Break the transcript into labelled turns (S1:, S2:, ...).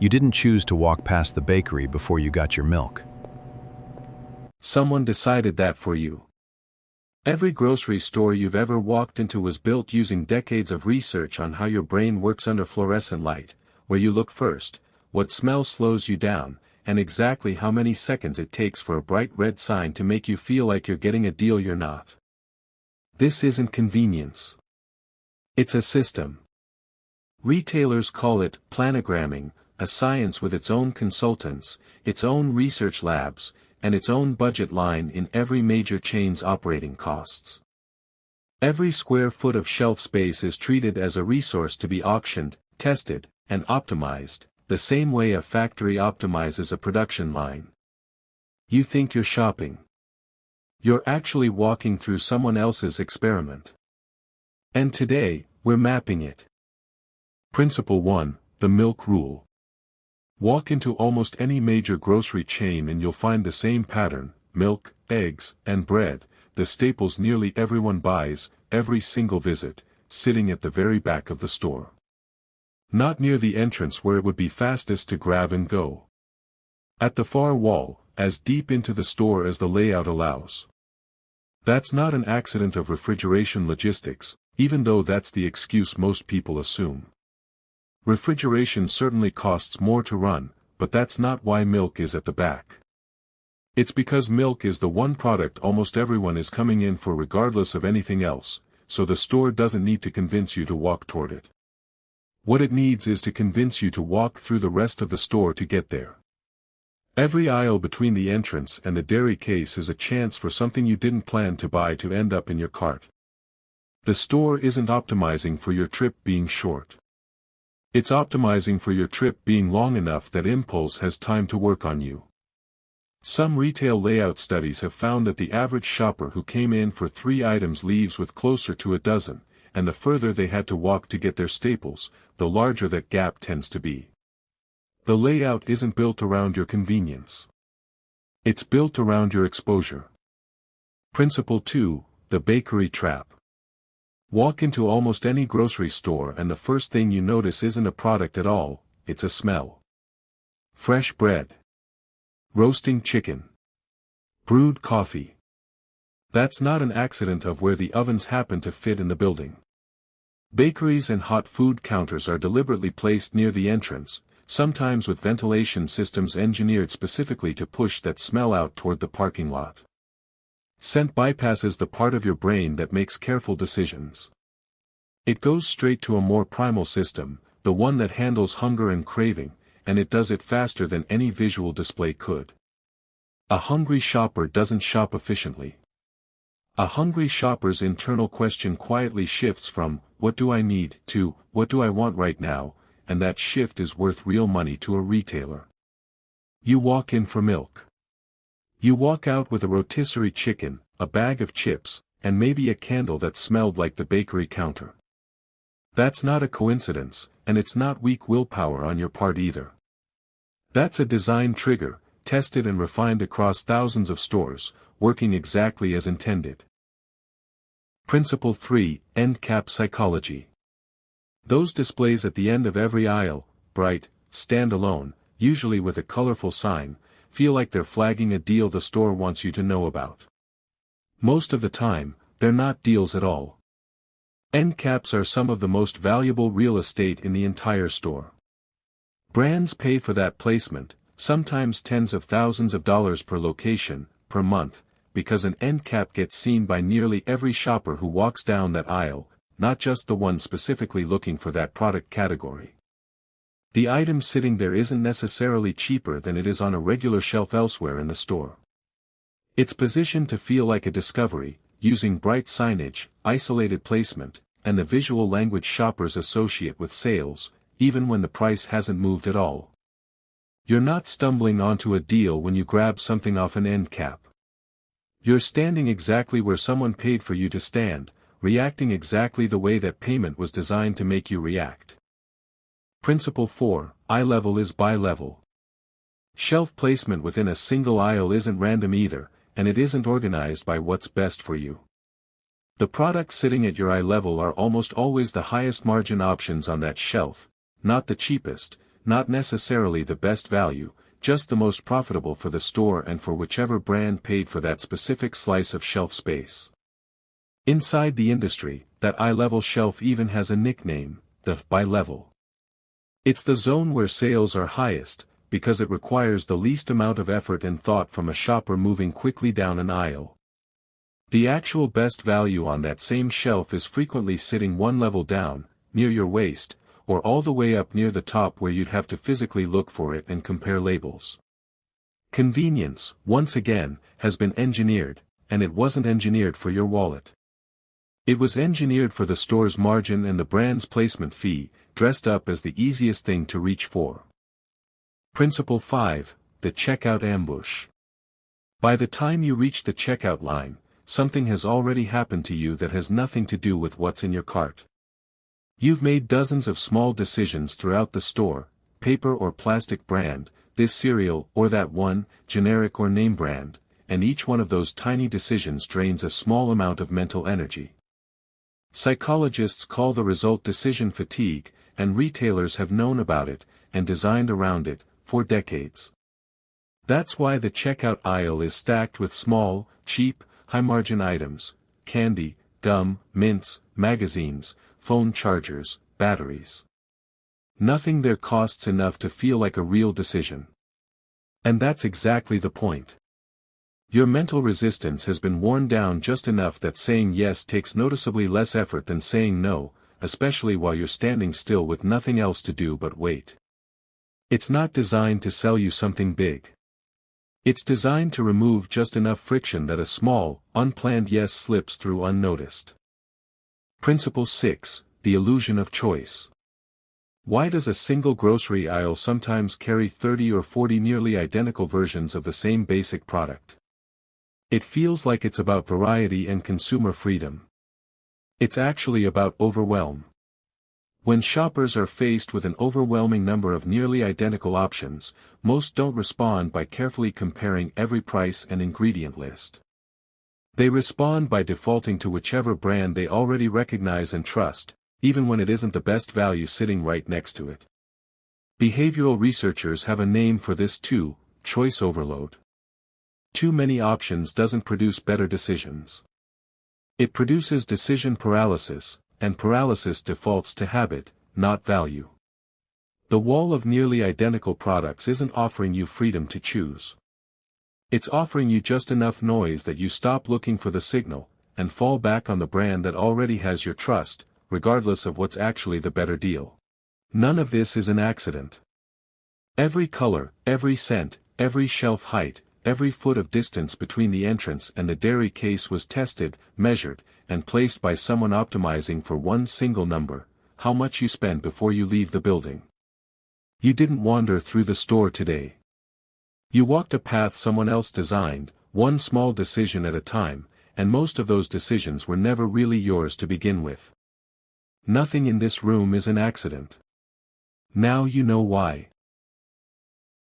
S1: You didn't choose to walk past the bakery before you got your milk.
S2: Someone decided that for you. Every grocery store you've ever walked into was built using decades of research on how your brain works under fluorescent light, where you look first, what smell slows you down, and exactly how many seconds it takes for a bright red sign to make you feel like you're getting a deal you're not. This isn't convenience. It's a system. Retailers call it planogramming, a science with its own consultants, its own research labs, and its own budget line in every major chain's operating costs. Every square foot of shelf space is treated as a resource to be auctioned, tested, and optimized, the same way a factory optimizes a production line. You think you're shopping. You're actually walking through someone else's experiment. And today, we're mapping it. Principle 1, the milk rule. Walk into almost any major grocery chain and you'll find the same pattern: milk, eggs, and bread, the staples nearly everyone buys, every single visit, sitting at the very back of the store. Not near the entrance where it would be fastest to grab and go. At the far wall, as deep into the store as the layout allows. That's not an accident of refrigeration logistics, even though that's the excuse most people assume. Refrigeration certainly costs more to run, but that's not why milk is at the back. It's because milk is the one product almost everyone is coming in for regardless of anything else, so the store doesn't need to convince you to walk toward it. What it needs is to convince you to walk through the rest of the store to get there. Every aisle between the entrance and the dairy case is a chance for something you didn't plan to buy to end up in your cart. The store isn't optimizing for your trip being short. It's optimizing for your trip being long enough that impulse has time to work on you. Some retail layout studies have found that the average shopper who came in for 3 items leaves with closer to a dozen, and the further they had to walk to get their staples, the larger that gap tends to be. The layout isn't built around your convenience. It's built around your exposure. Principle 2, the bakery trap. Walk into almost any grocery store and the first thing you notice isn't a product at all, it's a smell. Fresh bread. Roasting chicken. Brewed coffee. That's not an accident of where the ovens happen to fit in the building. Bakeries and hot food counters are deliberately placed near the entrance, sometimes with ventilation systems engineered specifically to push that smell out toward the parking lot. Scent bypasses the part of your brain that makes careful decisions. It goes straight to a more primal system, the one that handles hunger and craving, and it does it faster than any visual display could. A hungry shopper doesn't shop efficiently. A hungry shopper's internal question quietly shifts from, "What do I need?" to, "What do I want right now?" and that shift is worth real money to a retailer. You walk in for milk. You walk out with a rotisserie chicken, a bag of chips, and maybe a candle that smelled like the bakery counter. That's not a coincidence, and it's not weak willpower on your part either. That's a design trigger, tested and refined across thousands of stores, working exactly as intended. Principle 3, endcap psychology. Those displays at the end of every aisle, bright, stand-alone, usually with a colorful sign, feel like they're flagging a deal the store wants you to know about. Most of the time, they're not deals at all. End caps are some of the most valuable real estate in the entire store. Brands pay for that placement, sometimes tens of thousands of dollars per location, per month, because an end cap gets seen by nearly every shopper who walks down that aisle, not just the one specifically looking for that product category. The item sitting there isn't necessarily cheaper than it is on a regular shelf elsewhere in the store. It's positioned to feel like a discovery, using bright signage, isolated placement, and the visual language shoppers associate with sales, even when the price hasn't moved at all. You're not stumbling onto a deal when you grab something off an end cap. You're standing exactly where someone paid for you to stand, reacting exactly the way that payment was designed to make you react. Principle 4, eye level is buy level. Shelf placement within a single aisle isn't random either, and it isn't organized by what's best for you. The products sitting at your eye level are almost always the highest margin options on that shelf, not the cheapest, not necessarily the best value, just the most profitable for the store and for whichever brand paid for that specific slice of shelf space. Inside the industry, that eye-level shelf even has a nickname, the buy level. It's the zone where sales are highest, because it requires the least amount of effort and thought from a shopper moving quickly down an aisle. The actual best value on that same shelf is frequently sitting one level down, near your waist, or all the way up near the top where you'd have to physically look for it and compare labels. Convenience, once again, has been engineered, and it wasn't engineered for your wallet. It was engineered for the store's margin and the brand's placement fee, dressed up as the easiest thing to reach for. Principle 5, the checkout ambush. By the time you reach the checkout line, something has already happened to you that has nothing to do with what's in your cart. You've made dozens of small decisions throughout the store, paper or plastic brand, this cereal or that one, generic or name brand, and each one of those tiny decisions drains a small amount of mental energy. Psychologists call the result decision fatigue, and retailers have known about it, and designed around it, for decades. That's why the checkout aisle is stacked with small, cheap, high-margin items, candy, gum, mints, magazines, phone chargers, batteries. Nothing there costs enough to feel like a real decision. And that's exactly the point. Your mental resistance has been worn down just enough that saying yes takes noticeably less effort than saying no, especially while you're standing still with nothing else to do but wait. It's not designed to sell you something big. It's designed to remove just enough friction that a small, unplanned yes slips through unnoticed. Principle 6, the illusion of choice. Why does a single grocery aisle sometimes carry 30 or 40 nearly identical versions of the same basic product? It feels like it's about variety and consumer freedom. It's actually about overwhelm. When shoppers are faced with an overwhelming number of nearly identical options, most don't respond by carefully comparing every price and ingredient list. They respond by defaulting to whichever brand they already recognize and trust, even when it isn't the best value sitting right next to it. Behavioral researchers have a name for this too: choice overload. Too many options doesn't produce better decisions. It produces decision paralysis, and paralysis defaults to habit, not value. The wall of nearly identical products isn't offering you freedom to choose. It's offering you just enough noise that you stop looking for the signal, and fall back on the brand that already has your trust, regardless of what's actually the better deal. None of this is an accident. Every color, every scent, every shelf height, every foot of distance between the entrance and the dairy case was tested, measured, and placed by someone optimizing for one single number: how much you spend before you leave the building. You didn't wander through the store today. You walked a path someone else designed, one small decision at a time, and most of those decisions were never really yours to begin with. Nothing in this room is an accident. Now you know why.